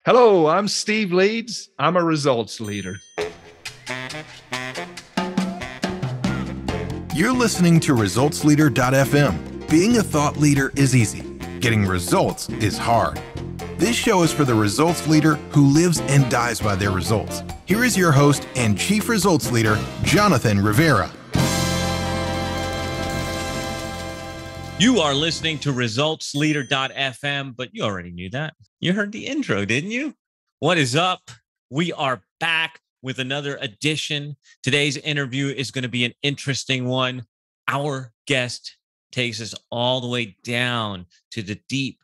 Hello, I'm Steve Leeds. I'm a results leader. You're listening to ResultsLeader.fm. Being a thought leader is easy. Getting results is hard. This show is for the results leader who lives and dies by their results. Here is your host and Chief Results Leader, Jonathan Rivera. You are listening to ResultsLeader.fm, but you already knew that. You heard the intro, didn't you? What is up? We are back with another edition. Today's interview is going to be an interesting one. Our guest takes us all the way down to the deep,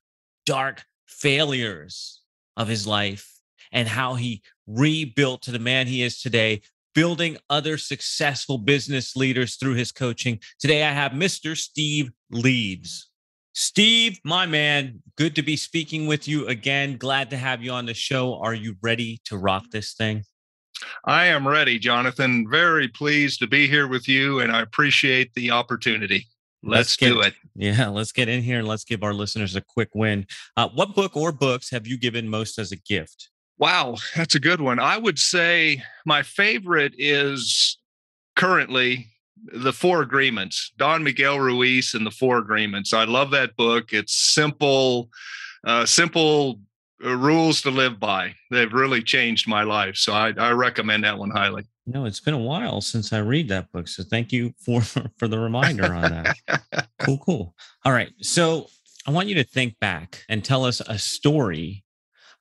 dark failures of his life and how he rebuilt to the man he is today, building other successful business leaders through his coaching. Today, I have Mr. Steve Leeds. Steve, my man, good to be speaking with you again. Glad to have you on the show. Are you ready to rock this thing? I am ready, Jonathan. Very pleased to be here with you, and I appreciate the opportunity. Let's do it. Yeah, let's get in here and let's give our listeners a quick win. What book or books have you given most as a gift? Wow, that's a good one. I would say my favorite is currently The Four Agreements, Don Miguel Ruiz and The Four Agreements. I love that book. It's simple rules to live by. They've really changed my life. So I recommend that one highly. No, it's been a while since I read that book. So thank you for the reminder on that. Cool. All right. So I want you to think back and tell us a story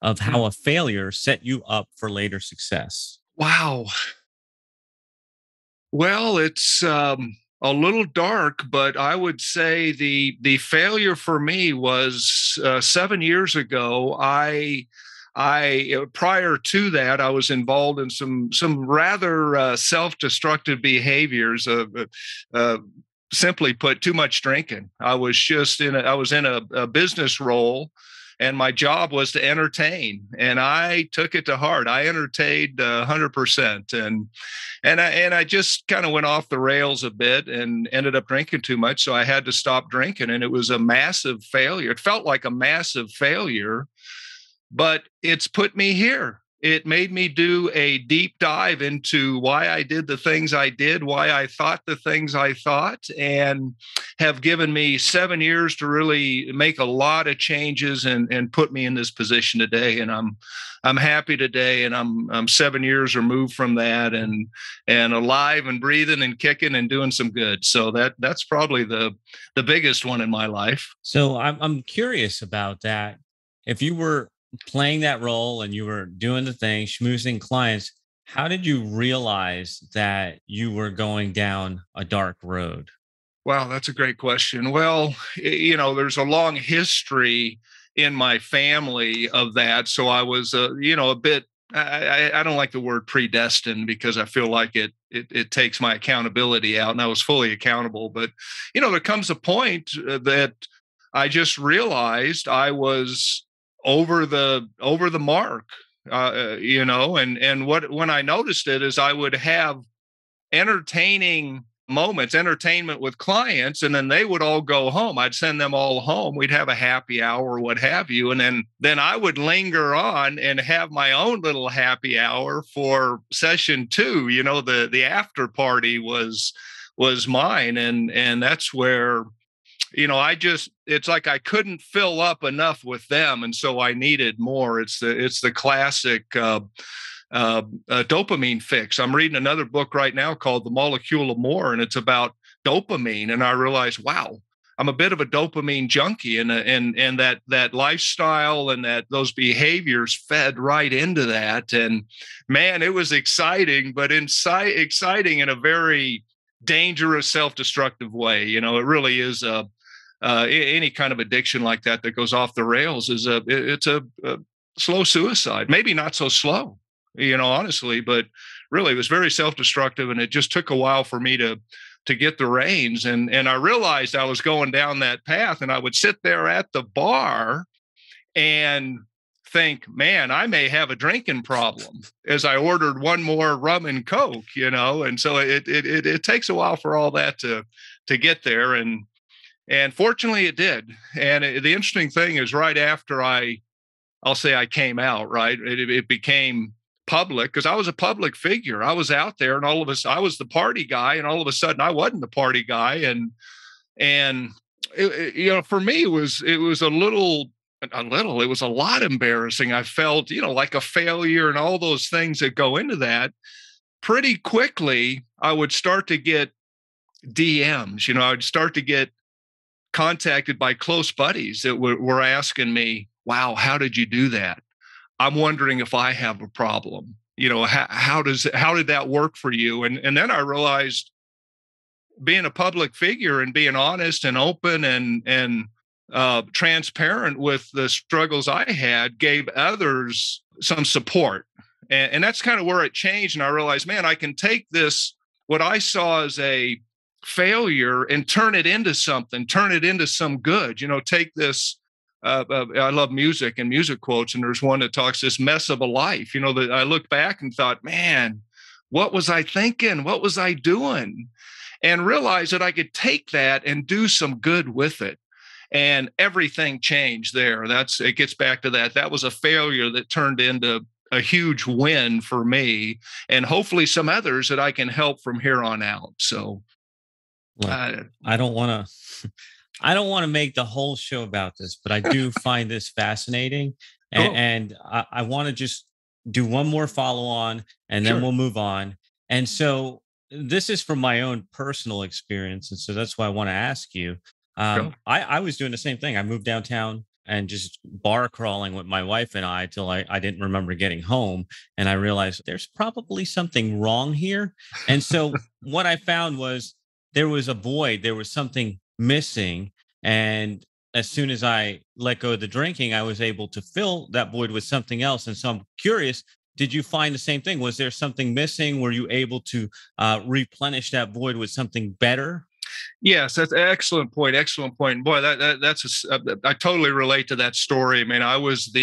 of how a failure set you up for later success. Wow. Well, it's a little dark, but I would say the failure for me was 7 years ago. I prior to that, I was involved in some rather self-destructive behaviors. Simply put, too much drinking. I was in a business role, and my job was to entertain, and I took it to heart. I entertained 100%, and I just kind of went off the rails a bit and ended up drinking too much. So I had to stop drinking, and it was a massive failure. It felt like a massive failure, but it's put me here. It made me do a deep dive into why I did the things I did, why I thought the things I thought, and have given me 7 years to really make a lot of changes and put me in this position today. And I'm happy today, and I'm 7 years removed from that, and alive and breathing and kicking and doing some good. So that's probably the biggest one in my life. So I'm curious about that. If you were playing that role and you were doing the thing, schmoozing clients, how did you realize that you were going down a dark road? Wow, that's a great question. Well, there's a long history in my family of that. So I was, a bit, I don't like the word predestined because I feel like it takes my accountability out, and I was fully accountable. But, there comes a point that I just realized I was over the mark, and when I noticed it is I would have entertainment with clients, and then they would all go home. I'd send them all home. We'd have a happy hour or what have you. And then I would linger on and have my own little happy hour for session 2. The after party was mine. And that's where, it's like I couldn't fill up enough with them. And so I needed more. It's the classic dopamine fix. I'm reading another book right now called The Molecule of More, and it's about dopamine. And I realized, wow, I'm a bit of a dopamine junkie, and that lifestyle and those behaviors fed right into that. And man, it was exciting, but exciting in a very dangerous, self-destructive way. It really is any kind of addiction like that goes off the rails it's a slow suicide. Maybe not so slow, honestly, but really it was very self-destructive, and it just took a while for me to get the reins. And I realized I was going down that path, and I would sit there at the bar and think, man, I may have a drinking problem, as I ordered one more rum and Coke, and so it takes a while for all that to get there. And fortunately it did. And the interesting thing is right after I I'll say I came out, right? It became public because I was a public figure. I was out there, and all of us, I was the party guy, and all of a sudden I wasn't the party guy. And for me, it was it was a lot embarrassing. I felt, like a failure and all those things that go into that. Pretty quickly, I would start to get DMs, I'd start to get contacted by close buddies that were asking me, wow, how did you do that? I'm wondering if I have a problem. How did that work for you? And then I realized, being a public figure and being honest and open and transparent with the struggles I had gave others some support. And that's kind of where it changed. And I realized, man, I can take this, what I saw as a failure, and turn it into something, turn it into some good. Take this. I love music and music quotes, and there's one that talks this mess of a life. That I looked back and thought, man, what was I thinking? What was I doing? And realized that I could take that and do some good with it. And everything changed there. It gets back to that. That was a failure that turned into a huge win for me, and hopefully some others that I can help from here on out. So look, I don't want to make the whole show about this, but I do find this fascinating. And I want to just do one more follow on, and then we'll move on. And so this is from my own personal experience. And so that's why I want to ask you. I was doing the same thing. I moved downtown and just bar crawling with my wife and I till I didn't remember getting home. And I realized there's probably something wrong here. And so what I found was there was a void, there was something missing. And as soon as I let go of the drinking, I was able to fill that void with something else. And so I'm curious, did you find the same thing? Was there something missing? Were you able to replenish that void with something better? Yes, that's an excellent point. Excellent point. Boy, I totally relate to that story. I mean, I was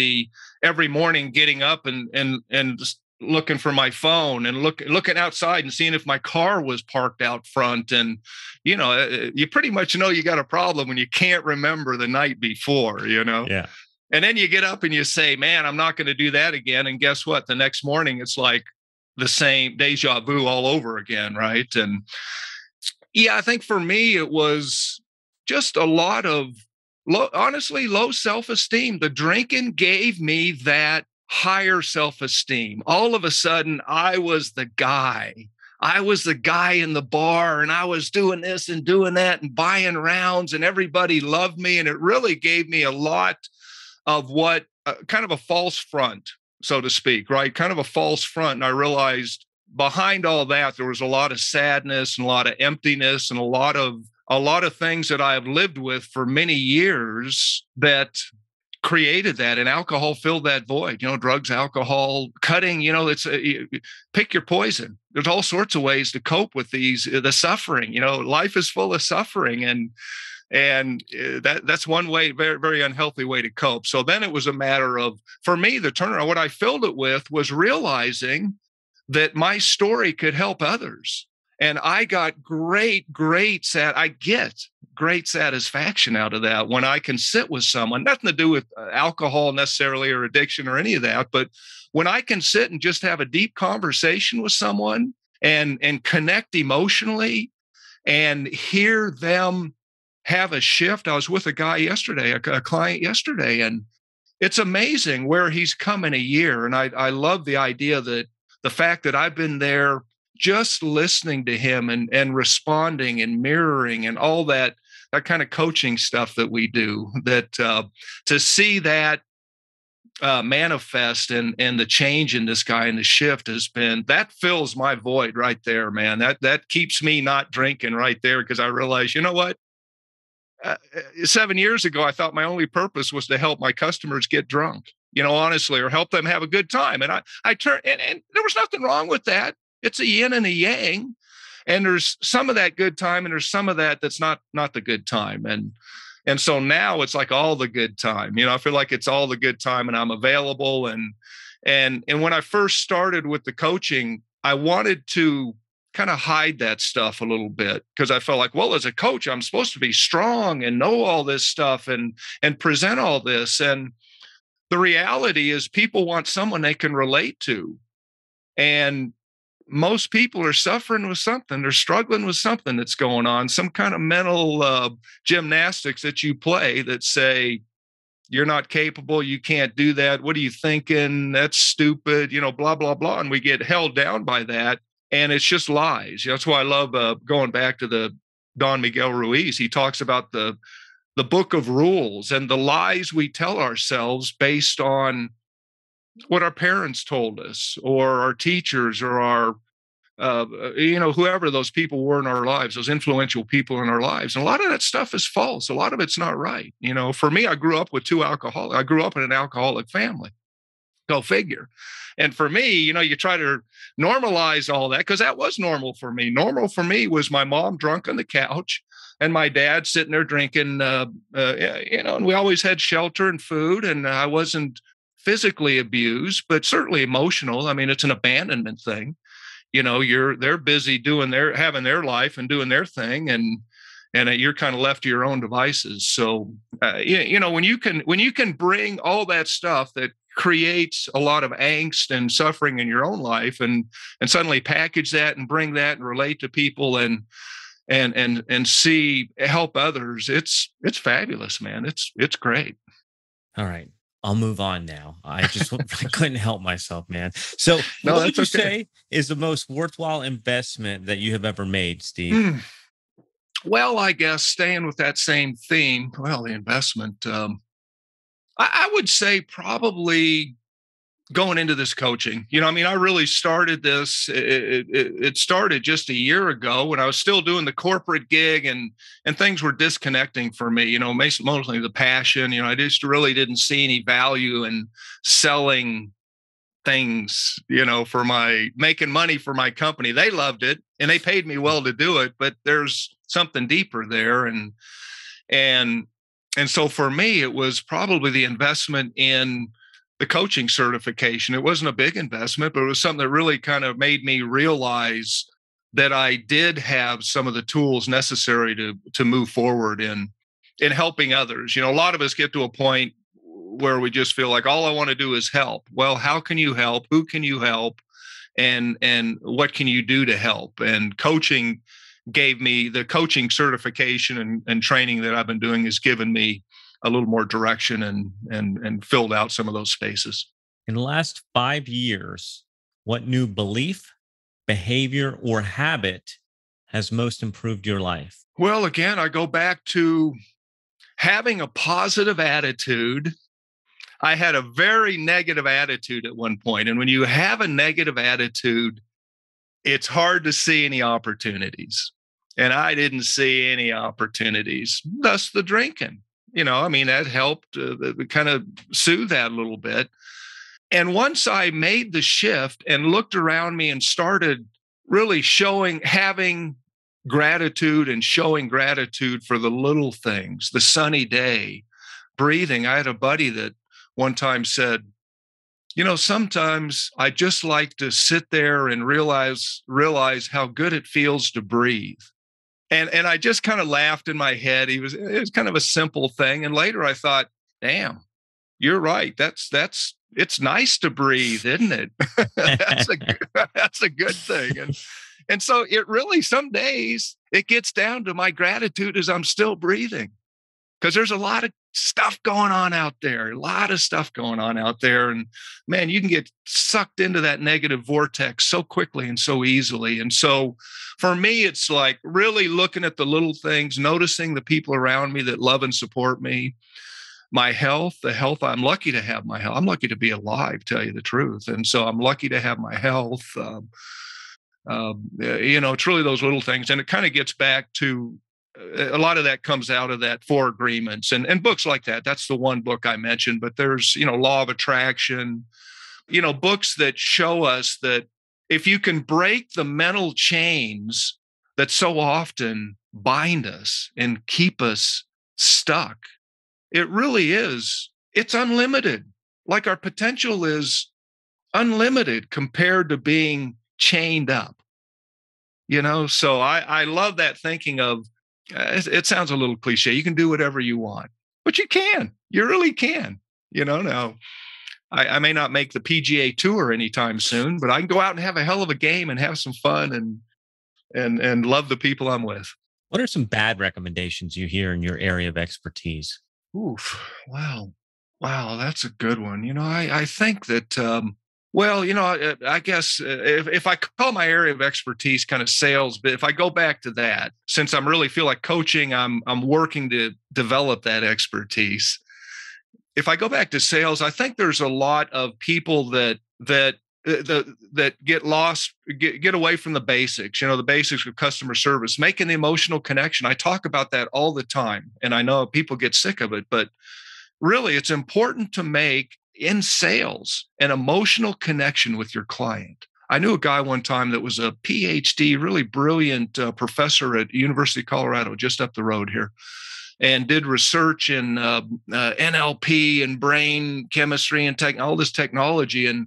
every morning getting up and just looking for my phone and looking outside and seeing if my car was parked out front. And, you pretty much know you got a problem when you can't remember the night before, Yeah. And then you get up and you say, man, I'm not going to do that again. And guess what? The next morning, it's like the same deja vu all over again. Right. And yeah, I think for me, it was just a lot of low self-esteem. The drinking gave me that higher self-esteem. All of a sudden, I was the guy. I was the guy in the bar, and I was doing this and doing that and buying rounds, and everybody loved me. And it really gave me a lot of what kind of a false front, so to speak, right? Kind of a false front. And I realized behind all that, there was a lot of sadness and a lot of emptiness and a lot of things that I have lived with for many years that created that. And alcohol filled that void. Drugs, alcohol, cutting. It's pick your poison. There's all sorts of ways to cope with the suffering. Life is full of suffering, and that's one way, very, very unhealthy way to cope. So then it was a matter of, for me, the turnaround. What I filled it with was realizing that my story could help others. And I got great satisfaction out of that when I can sit with someone, nothing to do with alcohol necessarily or addiction or any of that. But when I can sit and just have a deep conversation with someone and connect emotionally and hear them have a shift. I was with a guy yesterday, a client yesterday, and it's amazing where he's come in a year. And I love the idea that the fact that I've been there just listening to him and responding and mirroring and all that kind of coaching stuff that we do, that to see that manifest and the change in this guy and the shift that fills my void right there, man. That keeps me not drinking right there, because I realize, you know what? 7 years ago, I thought my only purpose was to help my customers get drunk, honestly, or help them have a good time. And I turned, and there was nothing wrong with that. It's a yin and a yang. And there's some of that good time, and there's some of that's not the good time. And so now it's like all the good time. I feel like it's all the good time, and I'm available. And when I first started with the coaching, I wanted to kind of hide that stuff a little bit, because I felt like, well, as a coach, I'm supposed to be strong and know all this stuff and present all this. And the reality is people want someone they can relate to. And most people are suffering with something. They're struggling with something that's going on, some kind of mental gymnastics that you play that say, you're not capable. You can't do that. What are you thinking? That's stupid, blah, blah, blah. And we get held down by that. And it's just lies. That's why I love going back to the Don Miguel Ruiz. He talks about the book of rules and the lies we tell ourselves based on what our parents told us or our teachers or our whoever those people were in our lives, those influential people in our lives. And a lot of that stuff is false. A lot of it's not right. For me, I grew up with two alcoholics. I grew up in an alcoholic family. Go figure. And for me, you try to normalize all that because that was normal for me. Normal for me was my mom drunk on the couch and my dad sitting there drinking, and we always had shelter and food, and I wasn't physically abused, but certainly emotional. I mean, it's an abandonment thing. They're busy having their life and doing their thing, and you're kind of left to your own devices. So, when you can bring all that stuff that creates a lot of angst and suffering in your own life, and suddenly package that and bring that and relate to people and help others, it's fabulous, man. It's great. All right. I'll move on now. I couldn't help myself, man. So what would you say is the most worthwhile investment that you have ever made, Steve? Well, I guess staying with that same theme, the investment, I would say probably going into this coaching. I really started this. It started just a year ago when I was still doing the corporate gig and things were disconnecting for me, mostly the passion. I just really didn't see any value in selling things, for making money for my company. They loved it and they paid me well to do it, but there's something deeper there. And so for me, it was probably the investment in the coaching certification. It wasn't a big investment, but it was something that really kind of made me realize that I did have some of the tools necessary to move forward in helping others. A lot of us get to a point where we just feel like all I want to do is help. Well, how can you help? Who can you help? And what can you do to help? And coaching gave me the coaching certification and training that I've been doing has given me a little more direction and filled out some of those spaces. In the last 5 years, what new belief, behavior, or habit has most improved your life? Well, again, I go back to having a positive attitude. I had a very negative attitude at one point. And when you have a negative attitude, it's hard to see any opportunities. And I didn't see any opportunities, thus the drinking. That helped kind of soothe that a little bit. And once I made the shift and looked around me and started really having gratitude and showing gratitude for the little things, the sunny day, breathing. I had a buddy that one time said, sometimes I just like to sit there and realize how good it feels to breathe. And I just kind of laughed in my head. It was kind of a simple thing. And later I thought, damn, you're right. It's nice to breathe, isn't it? That's a good thing. And so it really, some days it gets down to my gratitude as I'm still breathing, because there's a lot of stuff going on out there, And man, you can get sucked into that negative vortex so quickly and so easily. And so for me, it's like really looking at the little things, noticing the people around me that love and support me, my health, I'm lucky to have my health. I'm lucky to be alive, tell you the truth. And so I'm lucky to have my health. It's really those little things. And it kind of gets back to a lot of that comes out of that 4 agreements and books like that. That's the one book I mentioned, but there's, law of attraction, books that show us that if you can break the mental chains that so often bind us and keep us stuck, it really is, it's unlimited. Like our potential is unlimited compared to being chained up, So I love that thinking of, it sounds a little cliche. You can do whatever you want, but you really can. Now I may not make the PGA Tour anytime soon, but I can go out and have a hell of a game and have some fun and love the people I'm with. What are some bad recommendations you hear in your area of expertise? Oof. Wow. That's a good one. I think that, I guess if I call my area of expertise kind of sales, but if I go back to that, since I'm really feel like coaching, I'm working to develop that expertise. If I go back to sales, I think there's a lot of people that get lost, get away from the basics, the basics of customer service, making the emotional connection. I talk about that all the time, and I know people get sick of it, but really it's important to make in sales an emotional connection with your client. I knew a guy one time that was a PhD, really brilliant professor at University of Colorado, just up the road here, and did research in NLP and brain chemistry and all this technology, and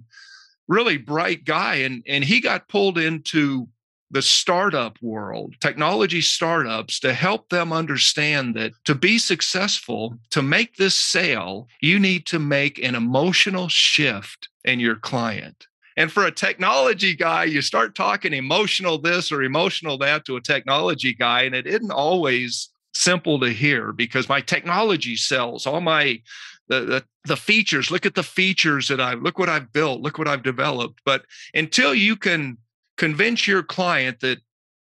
really bright guy. And he got pulled into the startup world, technology startups, to help them understand that to be successful, to make this sale, you need to make an emotional shift in your client. And for a technology guy, you start talking emotional this or emotional that to a technology guy, and it isn't always simple to hear, because my technology sells all my the features. Look at the features look what I've built, look what I've developed. But until you can convince your client that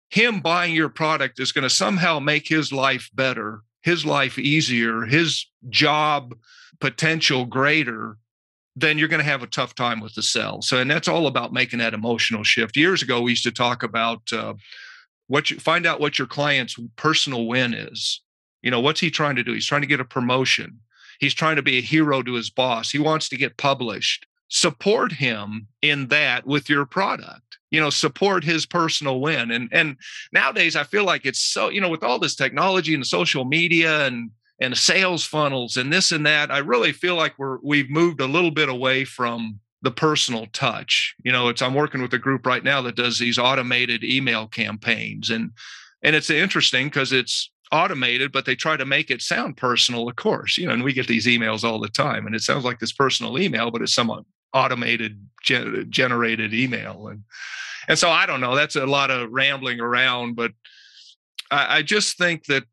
him buying your product is going to somehow make his life better, his life easier, his job potential greater, then you're going to have a tough time with the sell. So, and that's all about making that emotional shift. Years ago, we used to talk about find out what your client's personal win is. What's he trying to do? He's trying to get a promotion. He's trying to be a hero to his boss. He wants to get published. Support him in that with your product. Support his personal win. And nowadays, I feel like it's so, with all this technology and social media and sales funnels and this and that, I really feel like we've moved a little bit away from the personal touch. I'm working with a group right now that does these automated email campaigns, and it's interesting because it's automated, but they try to make it sound personal, of course, and we get these emails all the time, and it sounds like this personal email, but it's some automated generated email. And so I don't know, that's a lot of rambling around, but I just think that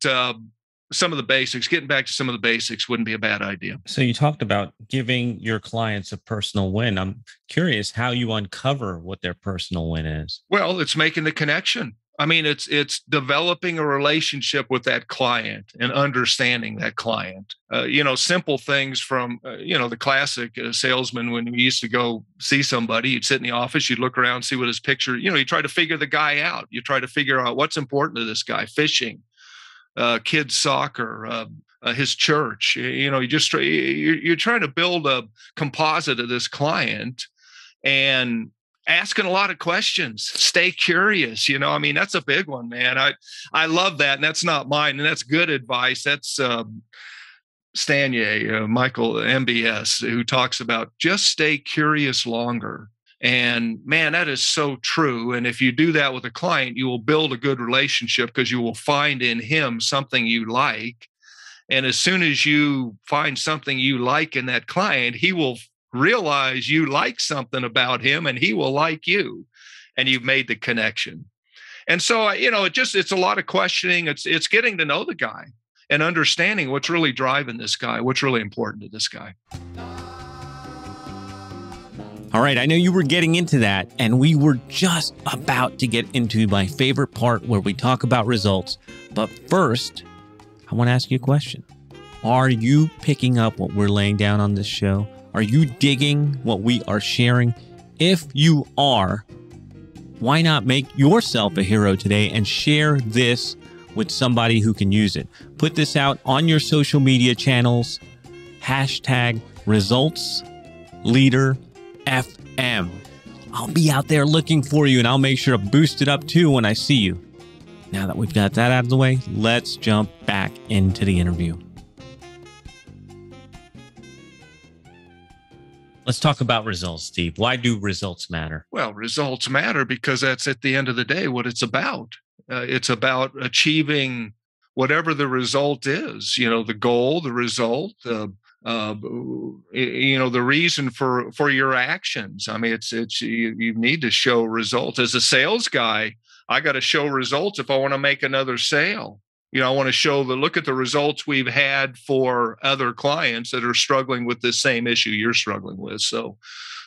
some of the basics, getting back to some of the basics, wouldn't be a bad idea. So you talked about giving your clients a personal win. I'm curious how you uncover what their personal win is. Well, it's making the connection. I mean, it's developing a relationship with that client and understanding that client. Simple things from, the classic salesman. When we used to go see somebody, you'd sit in the office, you'd look around, see what his picture, you try to figure the guy out. You try to figure out what's important to this guy: fishing, kids soccer, his church. You're trying to build a composite of this client and asking a lot of questions. Stay curious. That's a big one, man. I love that. And that's not mine. And that's good advice. That's Stanier, Michael MBS, who talks about just stay curious longer. And man, that is so true. And if you do that with a client, you will build a good relationship because you will find in him something you like. And as soon as you find something you like in that client, he will realize you like something about him and he will like you, and you've made the connection. And so, it's a lot of questioning. It's getting to know the guy and understanding what's really driving this guy, what's really important to this guy. All right, I know you were getting into that, and we were just about to get into my favorite part where we talk about results. But first, I want to ask you a question. Are you picking up what we're laying down on this show? Are you digging what we are sharing? If you are, why not make yourself a hero today and share this with somebody who can use it? Put this out on your social media channels. #ResultsLeaderFM. I'll be out there looking for you, and I'll make sure to boost it up too when I see you. Now that we've got that out of the way, let's jump back into the interview. Let's talk about results, Steve. Why do results matter? Well, results matter because that's at the end of the day what it's about. It's about achieving whatever the result is, the goal, the result, the reason for your actions. I mean, it's you need to show results. As a sales guy, I got to show results if I want to make another sale. I want to show look at the results we've had for other clients that are struggling with the same issue you're struggling with. So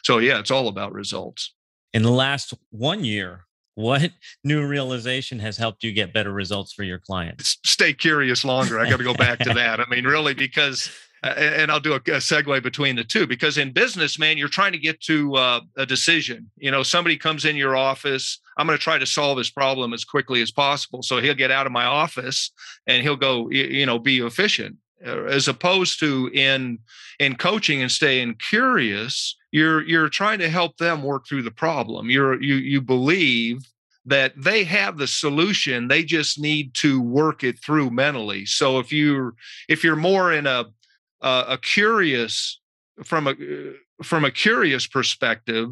yeah, it's all about results. In the last 1 year, what new realization has helped you get better results for your clients? Stay curious longer. I got to go back to that. I mean, really, because, and I'll do a segue between the two, because in business, man, you're trying to get to a decision. Somebody comes in your office. I'm going to try to solve this problem as quickly as possible. So he'll get out of my office and he'll go, be efficient. As opposed to in coaching and staying curious, you're trying to help them work through the problem. You believe that they have the solution, they just need to work it through mentally. So if you're more in a curious from a curious perspective,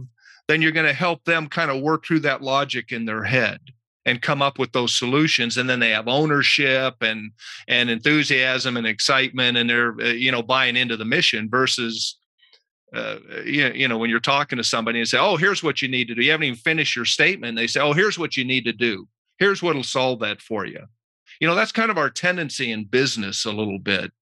then you're going to help them kind of work through that logic in their head and come up with those solutions. And then they have ownership and enthusiasm and excitement, and they're, buying into the mission versus, when you're talking to somebody and say, oh, here's what you need to do. You haven't even finished your statement. They say, oh, here's what you need to do. Here's what'll solve that for you. That's kind of our tendency in business a little bit.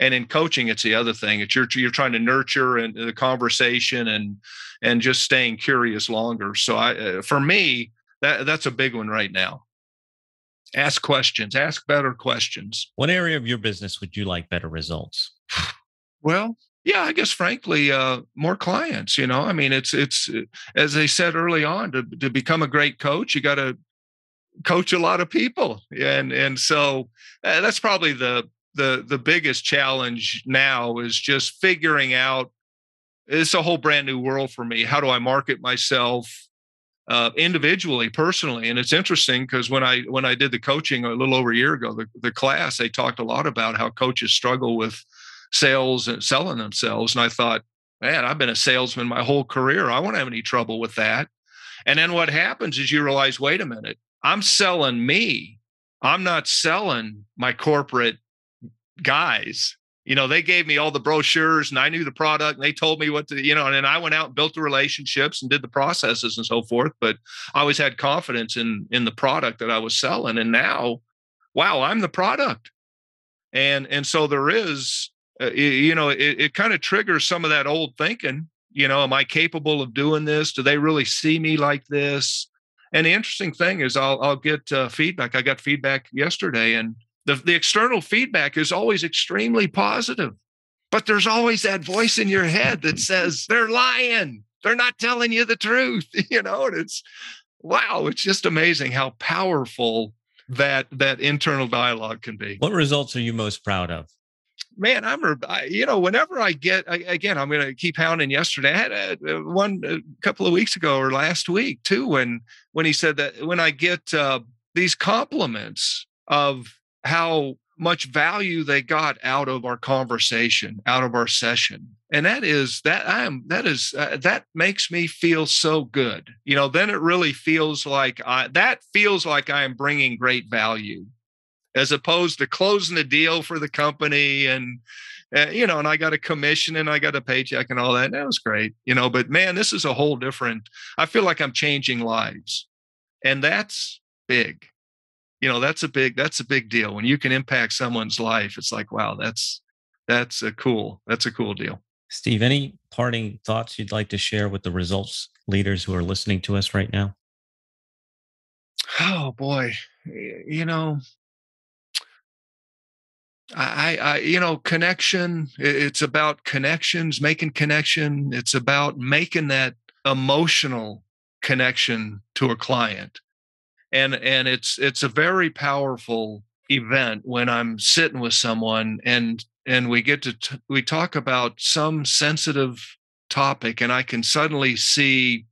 And in coaching, it's the other thing. It's you're trying to nurture and the conversation and just staying curious longer. So for me, that's a big one right now. Ask questions, ask better questions. What area of your business would you like better results? Well, yeah, I guess frankly, more clients. I mean, it's as they said early on, to become a great coach, you got to coach a lot of people, and so that's probably the biggest challenge now is just figuring out. It's a whole brand new world for me. How do I market myself? Individually, personally. And it's interesting because when I did the coaching a little over a year ago, the class, they talked a lot about how coaches struggle with sales and selling themselves. And I thought, man, I've been a salesman my whole career. I won't have any trouble with that. And then what happens is you realize, wait a minute, I'm selling me. I'm not selling my corporate guys. They gave me all the brochures and I knew the product and they told me what to, and then I went out and built the relationships and did the processes and so forth. But I always had confidence in the product that I was selling. And now, wow, I'm the product. And so there is, it kind of triggers some of that old thinking, am I capable of doing this? Do they really see me like this? And the interesting thing is I'll get feedback. I got feedback yesterday, and the external feedback is always extremely positive, but there's always that voice in your head that says they're lying. They're not telling you the truth, and it's, wow. It's just amazing how powerful that internal dialogue can be. What results are you most proud of? Man, whenever I get, again, I'm going to keep hounding yesterday. I had one a couple of weeks ago or last week too, when he said that when I get these compliments of how much value they got out of our conversation, out of our session. And that makes me feel so good. Then it really feels like I am bringing great value, as opposed to closing a deal for the company and I got a commission and I got a paycheck and all that. And that was great, but man, this is a whole different, I feel like I'm changing lives, and that's big. That's a big deal. When you can impact someone's life, it's like, wow, that's a cool deal. Steve, any parting thoughts you'd like to share with the results leaders who are listening to us right now? Oh boy, connection. It's about connections, making connection. It's about making that emotional connection to a client. And it's a very powerful event when I'm sitting with someone and we get to we talk about some sensitive topic, and I can suddenly see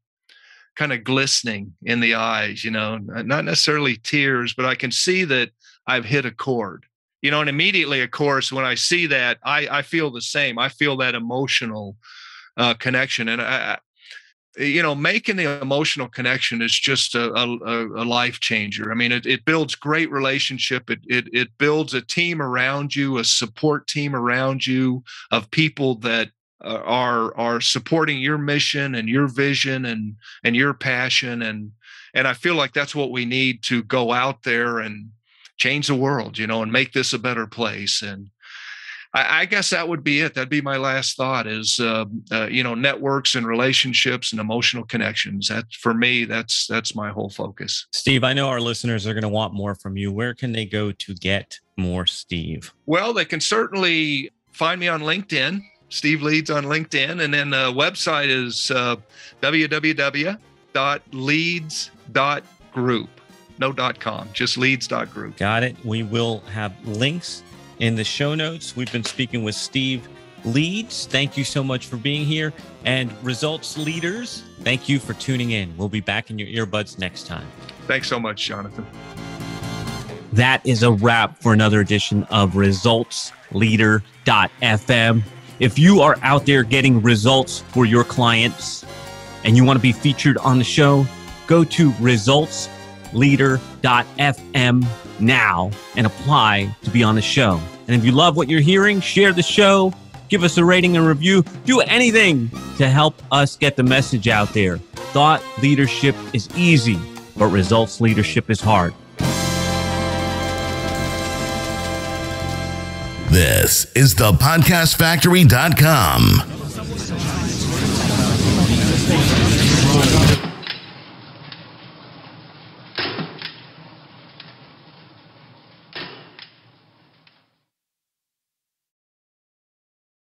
kind of glistening in the eyes, not necessarily tears, but I can see that I've hit a chord, and immediately, of course, when I see that, I feel the same. I feel that emotional connection. And making the emotional connection is just a life changer. I mean, it builds great relationship. It builds a team around you, a support team around you of people that are supporting your mission and your vision and your passion. And I feel like that's what we need to go out there and change the world, and make this a better place. And I guess that would be it. That'd be my last thought is, networks and relationships and emotional connections. That for me, that's my whole focus. Steve, I know our listeners are going to want more from you. Where can they go to get more Steve? Well, they can certainly find me on LinkedIn, Steve Leeds on LinkedIn. And then the website is www.leeds.group. No .com, just leeds.group. Got it. We will have links in the show notes. We've been speaking with Steve Leeds. Thank you so much for being here. And Results Leaders, thank you for tuning in. We'll be back in your earbuds next time. Thanks so much, Jonathan. That is a wrap for another edition of ResultsLeader.fm. If you are out there getting results for your clients and you want to be featured on the show, go to ResultsLeader.fm now and apply to be on the show. And if you love what you're hearing, share the show, give us a rating and review, do anything to help us get the message out there. Thought leadership is easy, but results leadership is hard. This is thepodcastfactory.com.